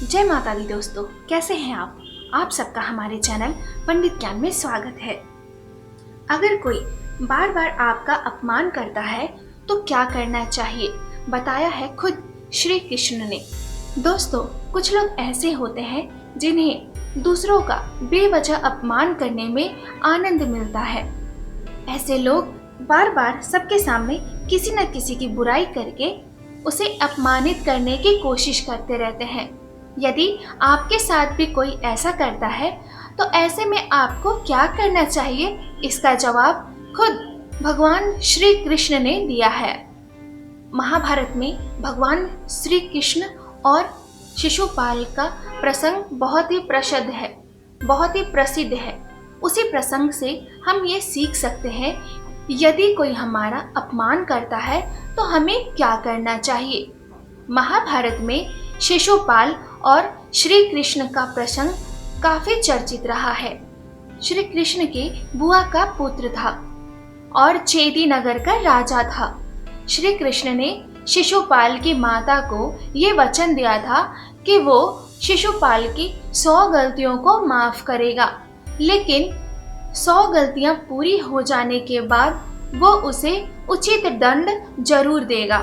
जय माता दी दोस्तों, कैसे हैं आप सबका हमारे चैनल पंडित ज्ञान में स्वागत है। अगर कोई बार बार आपका अपमान करता है तो क्या करना चाहिए, बताया है खुद श्री कृष्ण ने। दोस्तों, कुछ लोग ऐसे होते हैं जिन्हें दूसरों का बेवजह अपमान करने में आनंद मिलता है। ऐसे लोग बार बार सबके सामने किसी न किसी की बुराई करके उसे अपमानित करने की कोशिश करते रहते हैं। यदि आपके साथ भी कोई ऐसा करता है तो ऐसे में आपको क्या करना चाहिए, इसका जवाब खुद भगवान श्री कृष्ण ने दिया है। महाभारत में भगवान श्री कृष्ण और शिशुपाल का प्रसंग बहुत ही प्रसिद्ध है, बहुत ही प्रसिद्ध है। उसी प्रसंग से हम ये सीख सकते हैं, यदि कोई हमारा अपमान करता है तो हमें क्या करना चाहिए। महाभारत में शिशुपाल और श्री कृष्ण का प्रसंग काफी चर्चित रहा है। श्री कृष्ण के बुआ का पुत्र था और चेदी नगर का राजा था। श्री कृष्ण ने शिशुपाल की माता को ये वचन दिया था कि वो शिशुपाल की 100 गलतियों को माफ करेगा, लेकिन 100 गलतियां पूरी हो जाने के बाद वो उसे उचित दंड जरूर देगा।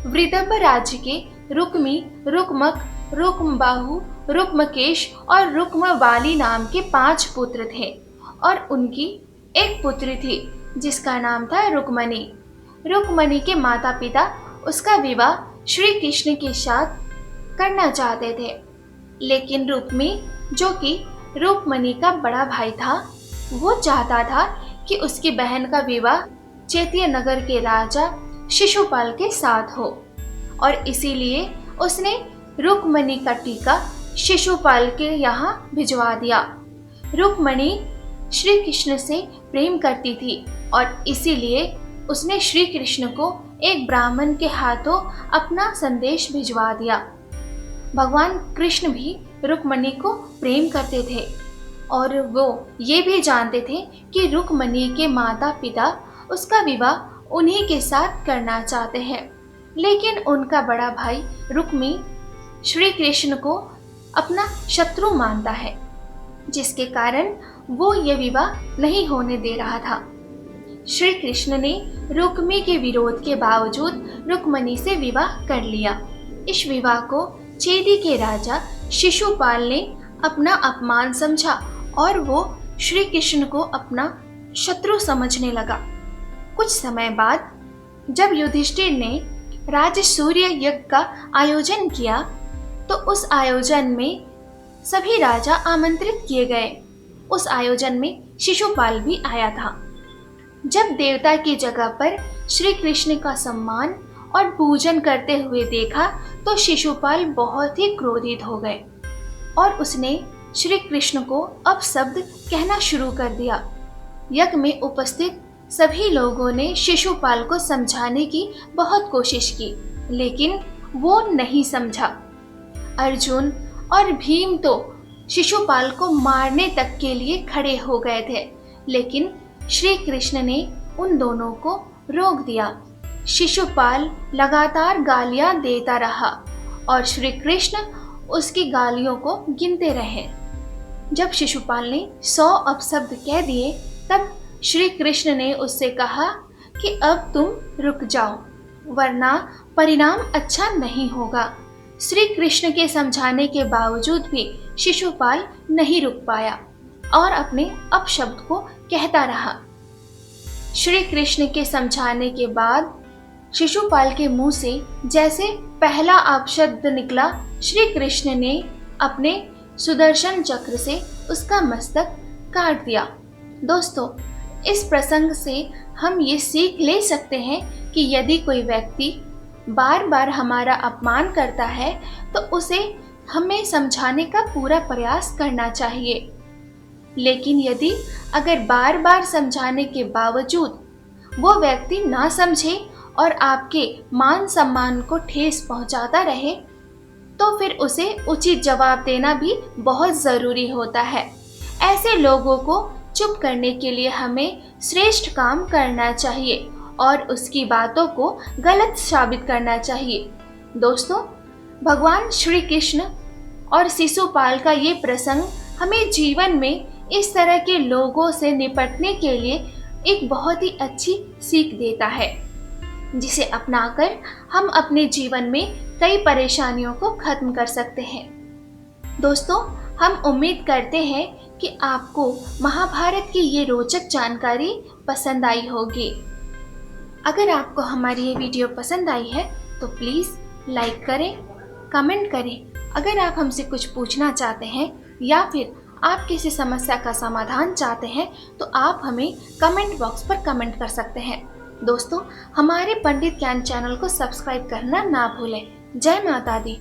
वृषभ राज्य के रुक्मी, रुक्मक, रुक्मबाहु, रुक्मकेश और रुक्मवाली नाम के 5 पुत्र थे और उनकी एक पुत्री थी जिसका नाम था रुक्मणी। रुक्मणी के माता पिता उसका विवाह श्री कृष्ण के साथ करना चाहते थे, लेकिन रुक्मी, जो कि रुक्मणी का बड़ा भाई था, वो चाहता था कि उसकी बहन का विवाह चैत्य नगर के राजा शिशुपाल के साथ हो और इसीलिए उसने रुक्मणी का टीका शिशुपाल के यहाँ भिजवा दिया। रुक्मणी श्री कृष्ण से प्रेम करती थी और इसीलिए उसने श्री कृष्ण को एक ब्राह्मण के हाथों अपना संदेश भिजवा दिया। भगवान कृष्ण भी रुक्मणी को प्रेम करते थे और वो ये भी जानते थे कि रुक्मणी के माता पिता उसका विवाह उन्हीं के साथ करना चाहते हैं, लेकिन उनका बड़ा भाई रुक्मी श्री कृष्ण को अपना शत्रु मानता है, जिसके कारण वो ये विवाह नहीं होने दे रहा था। श्री कृष्ण ने रुक्मी के विरोध के बावजूद रुक्मणी से विवाह कर लिया। इस विवाह को चेदी के राजा शिशुपाल ने अपना अपमान समझा और वो श्री कृष्ण को अपना शत्रु समझने लगा। कुछ समय बाद जब युधिष्ठिर ने राजसूय यज्ञ का आयोजन किया तो उस आयोजन में सभी राजा आमंत्रित किए गए। उस आयोजन में शिशुपाल भी आया था। जब देवता की जगह पर श्री कृष्ण का सम्मान और पूजन करते हुए देखा तो शिशुपाल बहुत ही क्रोधित हो गए और उसने श्री कृष्ण को अपशब्द कहना शुरू कर दिया। यज्ञ में उपस्थित सभी लोगों ने शिशुपाल को समझाने की बहुत कोशिश की, लेकिन वो नहीं समझा। अर्जुन और भीम तो शिशुपाल को मारने तक के लिए खड़े हो गए थे, लेकिन श्री कृष्ण ने उन दोनों को रोक दिया। शिशुपाल लगातार गालियां देता रहा और श्री कृष्ण उसकी गालियों को गिनते रहे। जब शिशुपाल ने 100 अपशब्द कह दिए तब श्री कृष्ण ने उससे कहा कि अब तुम रुक जाओ, वरना परिणाम अच्छा नहीं होगा। श्री कृष्ण के समझाने के बावजूद भी शिशुपाल नहीं रुक पाया और अपने अपशब्द को कहता रहा। श्री कृष्ण के समझाने के बाद शिशुपाल के मुंह से जैसे पहला अपशब्द निकला, श्री कृष्ण ने अपने सुदर्शन चक्र से उसका मस्तक काट दिया। दोस्तों, इस प्रसंग से हम ये सीख ले सकते हैं कि यदि कोई व्यक्ति बार बार हमारा अपमान करता है तो उसे हमें समझाने का पूरा प्रयास करना चाहिए, लेकिन यदि अगर बार बार समझाने के बावजूद वो व्यक्ति ना समझे और आपके मान सम्मान को ठेस पहुंचाता रहे तो फिर उसे उचित जवाब देना भी बहुत ज़रूरी होता है। ऐसे लोगों को चुप करने के लिए हमें श्रेष्ठ काम करना चाहिए और उसकी बातों को गलत साबित करना चाहिए। दोस्तों, भगवान श्री कृष्ण और शिशुपाल का ये प्रसंग हमें जीवन में इस तरह के लोगों से निपटने के लिए एक बहुत ही अच्छी सीख देता है, जिसे अपनाकर हम अपने जीवन में कई परेशानियों को खत्म कर सकते हैं। दोस्तों, हम उम्मीद करते हैं कि आपको महाभारत की ये रोचक जानकारी पसंद आई होगी। अगर आपको हमारी ये वीडियो पसंद आई है तो प्लीज़ लाइक करें, कमेंट करें। अगर आप हमसे कुछ पूछना चाहते हैं या फिर आप किसी समस्या का समाधान चाहते हैं तो आप हमें कमेंट बॉक्स पर कमेंट कर सकते हैं। दोस्तों, हमारे पंडित ज्ञान चैनल को सब्सक्राइब करना ना भूलें। जय माता दी।